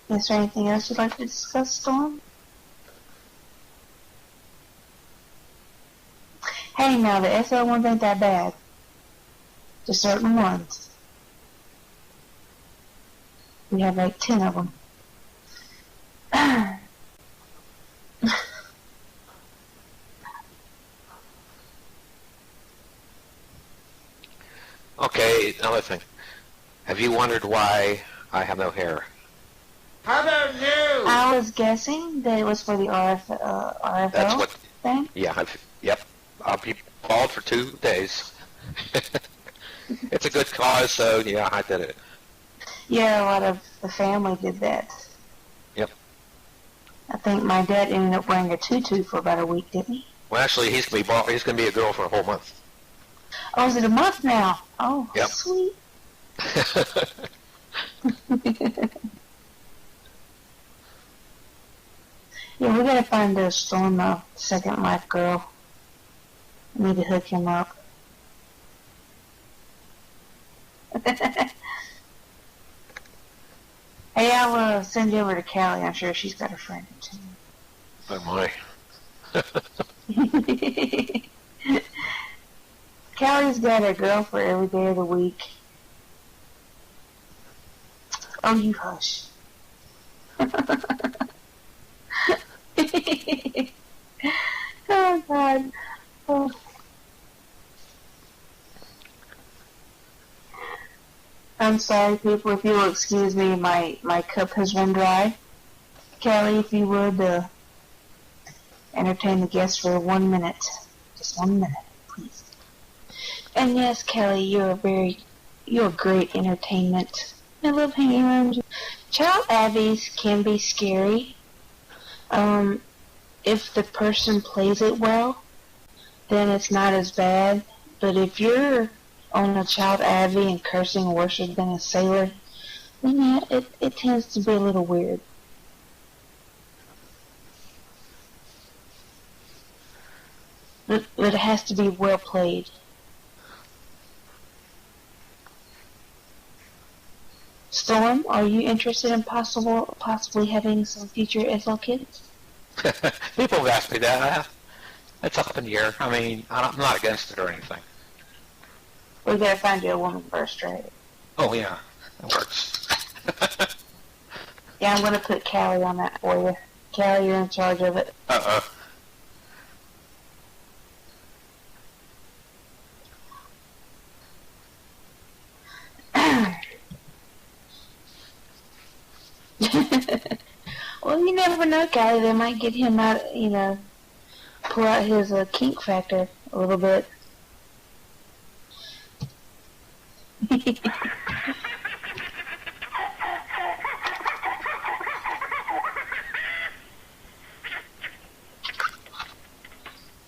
Is there anything else you'd like to discuss, Storm? Hey, now, the SL ones ain't that bad. Just certain ones. We have like 10 of them. Okay, another thing. Have you wondered why I have no hair? How about you? I was guessing that it was for the RFL That's what... thing. Yeah, yep. I'll be bald for 2 days. It's a good cause, so yeah, I did it. Yeah, a lot of the family did that. Yep. I think my dad ended up wearing a tutu for about a week, didn't he? Well, actually, he's gonna be bald. He's gonna be a girl for a whole month. Oh, is it a month now? Oh, Yep. Sweet. Yeah, we gotta find a Storm a second life girl. We need to hook him up. Hey, I'll send you over to Callie. I'm sure she's got a friend too. Oh my. Callie's got a girl for every day of the week. Oh, you hush. Oh, God. Oh. I'm sorry, people. If you will excuse me, my cup has run dry. Callie, if you would entertain the guests for 1 minute. Just 1 minute, please. And yes, Callie, you're great entertainment. I love hanging around you. Child abbeys can be scary. If the person plays it well, then it's not as bad. But if you're on a child abbey and cursing worse than a sailor, then yeah, it tends to be a little weird. But it has to be well played. Storm, are you interested in possibly having some future SL kids? People have asked me that. It's up in the air. I mean, I'm not against it or anything. We gotta find you a woman first, right? Oh, yeah. That works. Yeah, I'm gonna put Callie on that for you. Callie, you're in charge of it. Uh-oh. Well, you never know, Callie. They might get him out, pull out his kink factor a little bit.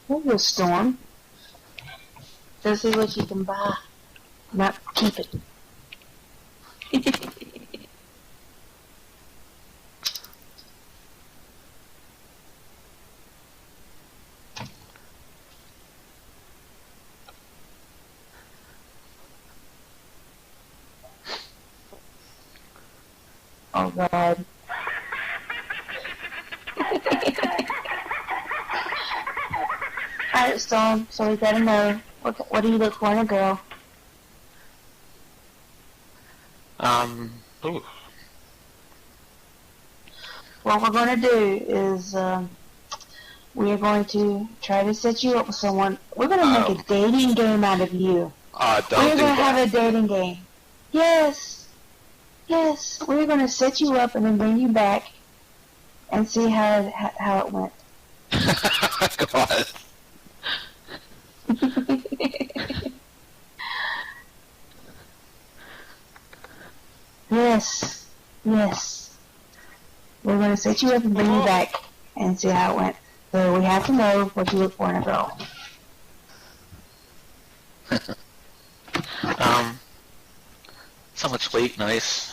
There's a Storm. Go see what you can buy. Not keep it. Oh, God. Alright, Storm, so we gotta know, what do you look for in a girl? Ooh. What we're gonna do is, we are going to try to set you up with someone. We're gonna make a dating game out of you. Don't We're do gonna that. have a dating game. Yes. Yes. We're gonna set you up and then bring you back and see how it went. God. Yes. Yes. We're gonna set you up and bring you back and see how it went. So we have to know what you look for in a girl. Someone sweet, nice.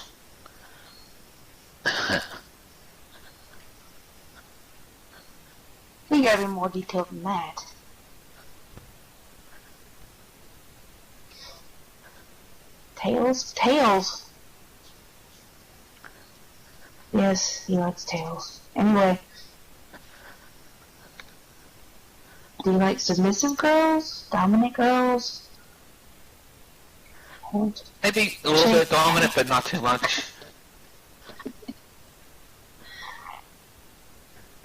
We gotta be more detailed than that. Tails? Tails! Yes, he likes tails. Anyway. Do you like submissive girls? Dominant girls? Maybe a little bit dominant, but not too much.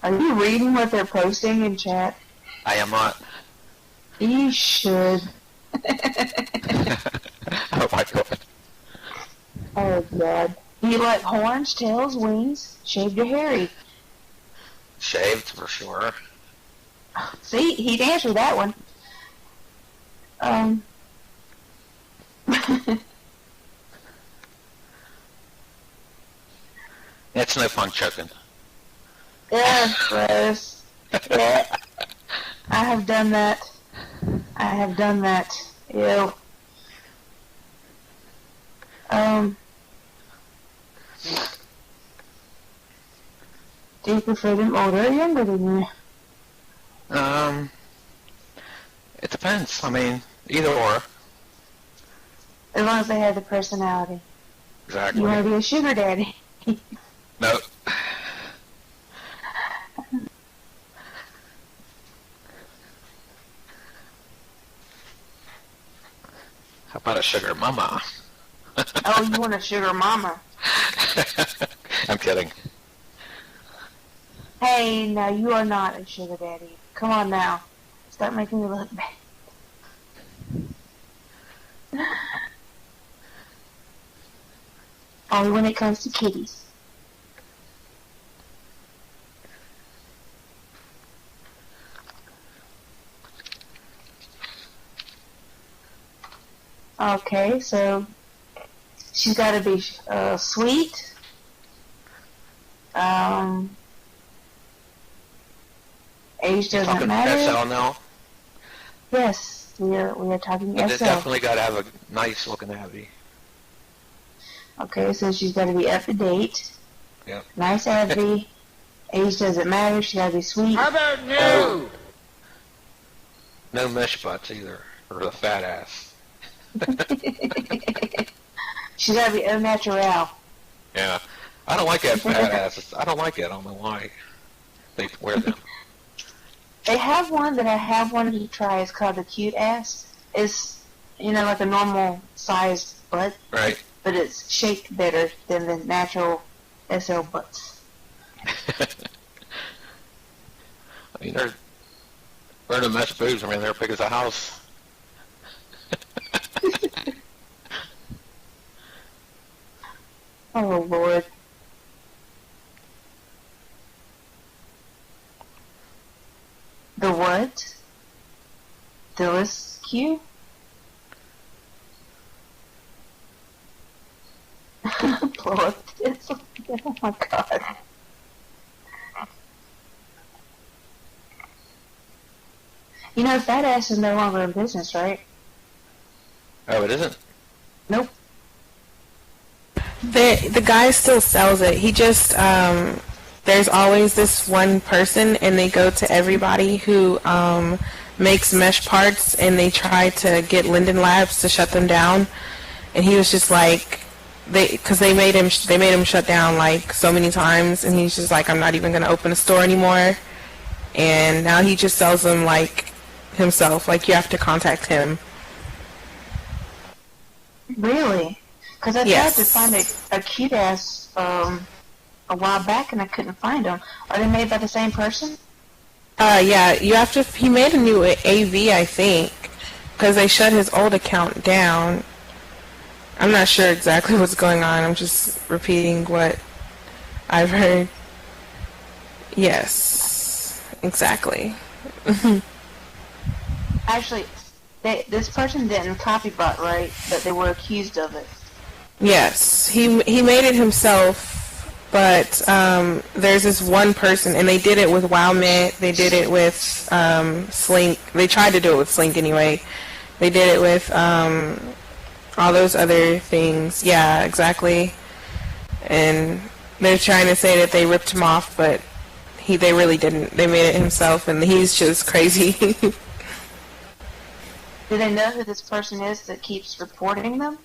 Are you reading what they're posting in chat? I am not. You should. Oh my God. Oh, God. Do you like horns, tails, wings, shaved or hairy? Shaved, for sure. See, he'd answer that one. It's no fun choking. Yeah, gross. Yeah. I have done that. I have done that. Ew. Do you prefer them older or younger than you? It depends. I mean, either or. As long as they have the personality. Exactly. You want to be a sugar daddy? No. How about a sugar mama? Oh, you want a sugar mama? I'm kidding. Hey, no, you are not a sugar daddy. Come on now. Stop making me look bad. Only when it comes to kitties. Okay, so she's got to be sweet. Age doesn't Talking matter. SL now? Yes, we are talking But SL. they definitely got to have a nice looking Abby. Okay, so she's got to be up to date. Yep. Nice Abby. Age doesn't matter. She's got to be sweet. How about new? No mesh butts either, or the fat ass. She's gotta be au natural. Yeah, I don't like that fat ass. I don't like it. I don't know why they wear them. They have one that I have wanted to try. It's called the cute ass. It's, like a normal sized butt. Right. But it's shaped better than the natural SL butts. I mean, they're the mesh boobs. I mean, they're big as a house. Oh, Lord. The what? Dillisque? Blow up this. Oh my god. Fat ass is no longer in business, right? Oh, it isn't? Nope. The guy still sells it. He just, there's always this one person, and they go to everybody who makes mesh parts, and they try to get Linden Labs to shut them down. And he was just like, because they made him shut down like so many times, and he's just like, I'm not even gonna open a store anymore. And now he just sells them like himself. Like, you have to contact him. Really? Because I Yes. tried to find a cute ass a while back, and I couldn't find them. Are they made by the same person? Yeah, you have to. He made a new AV, I think, because they shut his old account down. I'm not sure exactly what's going on. I'm just repeating what I've heard. Yes, exactly. Actually, this person didn't copybot, right? But they were accused of it. Yes, he made it himself, but there's this one person, and they did it with WowMit. They did it with Slink. They tried to do it with Slink anyway. They did it with all those other things. Yeah, exactly. And they're trying to say that they ripped him off, but they really didn't. They made it himself, and he's just crazy. Do they know who this person is that keeps reporting them?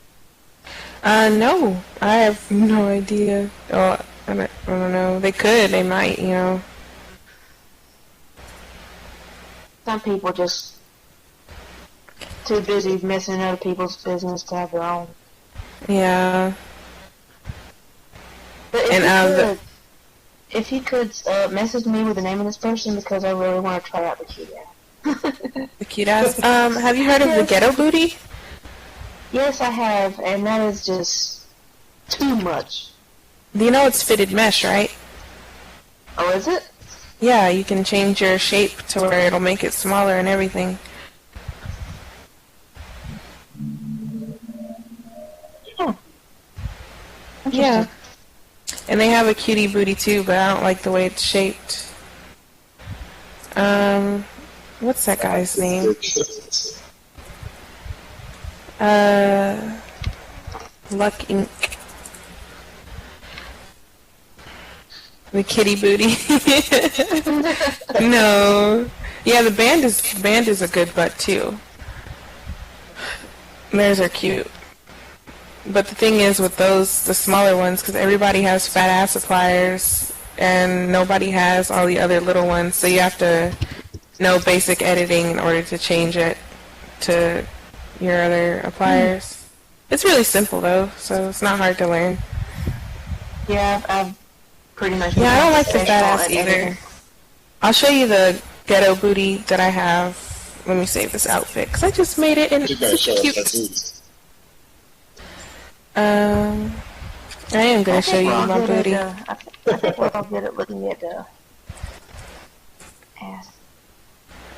No, I have no idea. Oh, I don't know. They could. They might. Some people just too busy messing other people's business to have their own. Yeah. But And if he could message me with the name of this person, because I really want to try out the cute ass. the cute ass. Have you heard of the ghetto booty? Yes, I have, and that is just too much. Do you know it's fitted mesh, right? Oh, is it? Yeah, you can change your shape to where it'll make it smaller and everything. Oh. Yeah. And they have a cutie booty too, but I don't like the way it's shaped. What's that guy's name? Luck Inc. The kitty booty. No. Yeah, the band is a good butt too. Theirs are cute. But the thing is with the smaller ones, because everybody has fat ass suppliers and nobody has all the other little ones, so you have to know basic editing in order to change it to your other appliers. It's really simple though, so it's not hard to learn. Yeah, I've pretty much. Yeah, I don't like the fat ass either. I'll show you the ghetto booty that I have. Let me save this outfit, because I just made it and it's cute. I am going to show you my booty. I think we're all good at looking at the ass.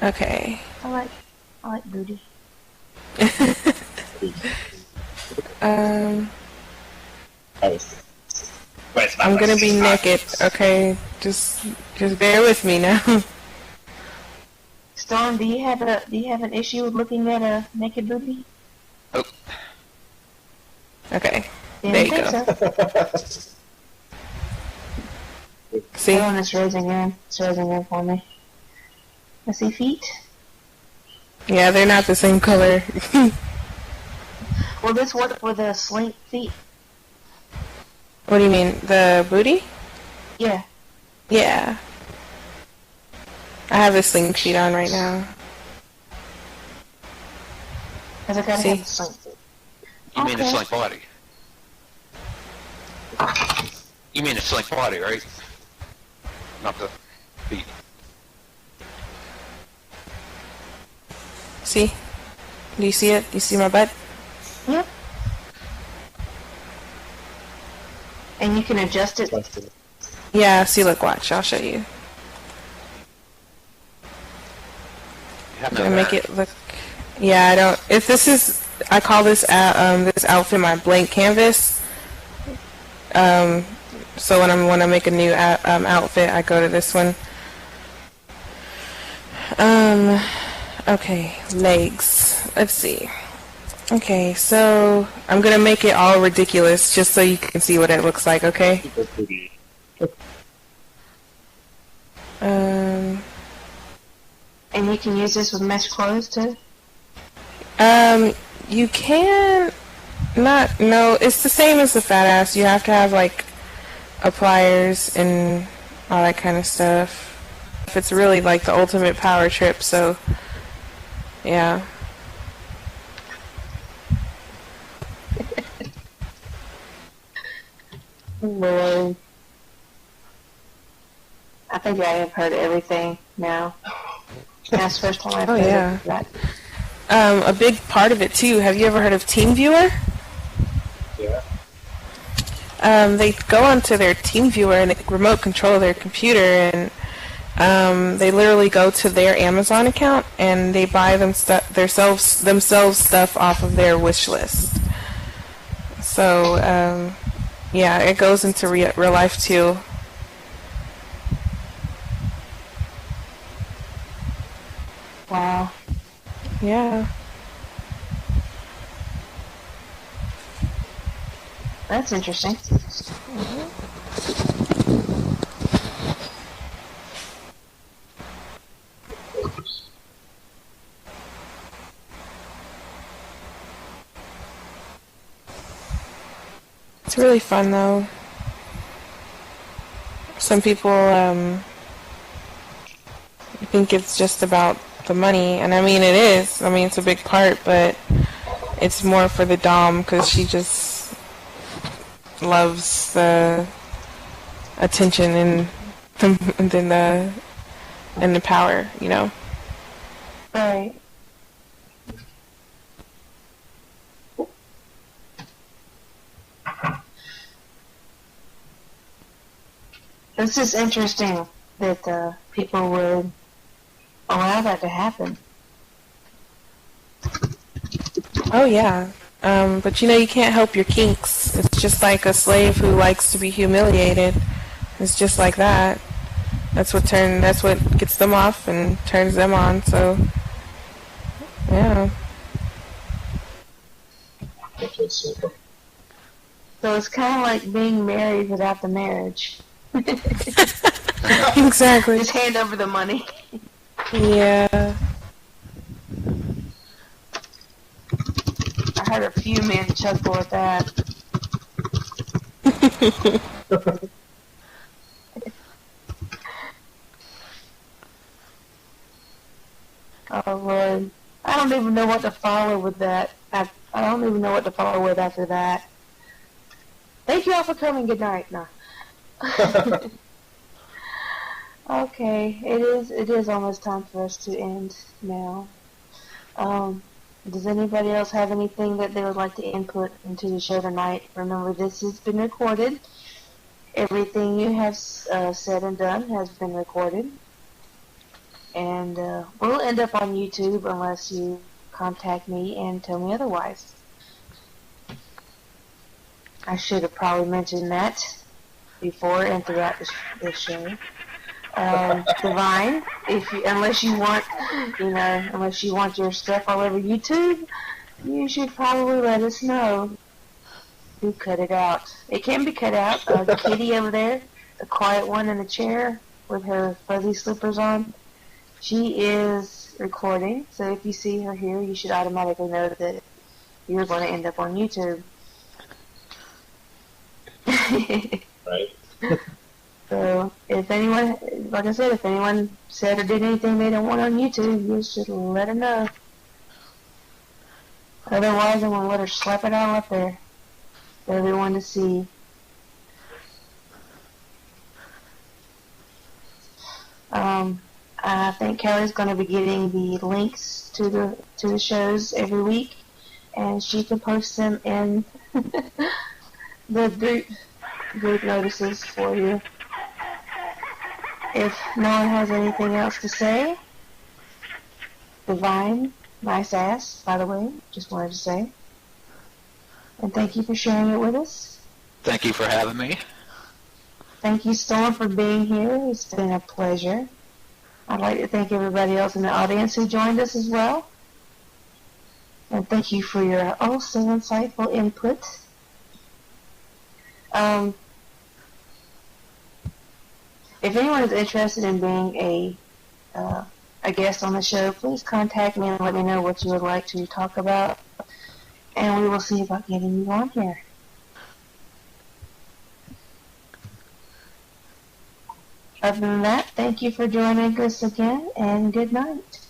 Okay. I like booty. I'm gonna be naked, okay? Just bear with me now. Storm, do you have an issue with looking at a naked booty? Oh. Okay. Didn't There you think go. so. See? Hold on, it's raising in for me. I see feet. Yeah, they're not the same color. Well, this worked with the slink feet. What do you mean? The booty? Yeah. Yeah. I have the sling sheet on right now. Because I gotta See? have the slink feet. You mean Okay. it's like body? You mean it's like body, right? Not the feet. See? Do you see it? You see my butt? Yep. And you can adjust it. Yeah, see, look, watch. I'll show you. You have I'm no gonna make hair. it look... Yeah, I don't... If this is... I call this this outfit my blank canvas. So when I want to make a new outfit, I go to this one. Okay, legs. Let's see. Okay, so I'm gonna make it all ridiculous just so you can see what it looks like, okay? And you can use this with mesh clothes too? You can not, no, it's the same as the fat ass. You have to have like pliers and all that kind of stuff. It's really like the ultimate power trip, so yeah. Lord. I think I have heard everything now. That's the first time I've Oh, heard yeah. of that. A big part of it too. Have you ever heard of TeamViewer? Yeah. They go onto their TeamViewer and they remote control their computer, and they literally go to their Amazon account and they buy themselves stuff off of their wish list. So yeah, it goes into real life too. Wow. Yeah. That's interesting. It's really fun though. Some people think it's just about the money, and I mean it is. I mean it's a big part, but it's more for the dom because she just loves the attention and the power, you know. Right. It's just interesting that people would allow that to happen. Oh yeah. But you know you can't help your kinks. It's just like a slave who likes to be humiliated. It's just like that. That's what gets them off and turns them on, so yeah. So it's kind of like being married without the marriage. Exactly. Just hand over the money. Yeah. I heard a few men chuckle at that. Oh Lord, I don't even know what to follow with that. I don't even know what to follow with after that. Thank you all for coming. Good night. No. Okay, it is almost time for us to end now. Does anybody else have anything that they would like to input into the show tonight? Remember, this has been recorded. Everything you have said and done has been recorded. And we'll end up on YouTube unless you contact me and tell me otherwise. I should have probably mentioned that before and throughout the show. Divine, unless you want your stuff all over YouTube, you should probably let us know. Do cut it out. It can be cut out. The kitty over there, the quiet one in the chair with her fuzzy slippers on, she is is recording, so if you see her here, you should automatically know that you're going to end up on YouTube. Right. So if anyone, like I said, if anyone said or did anything they don't want on YouTube, you should let her know. Otherwise, I'm going to let her slap it all up there for everyone to see. I think Kelly's going to be getting the links to the shows every week, and she can post them in the group notices for you. If no one has anything else to say, Divine, nice ass, by the way, just wanted to say. And thank you for sharing it with us. Thank you for having me. Thank you, Storm, for being here. It's been a pleasure. I'd like to thank everybody else in the audience who joined us as well. And thank you for your also insightful input. If anyone is interested in being a guest on the show, please contact me and let me know what you would like to talk about, and we will see about getting you on here. Other than that, thank you for joining us again, and good night.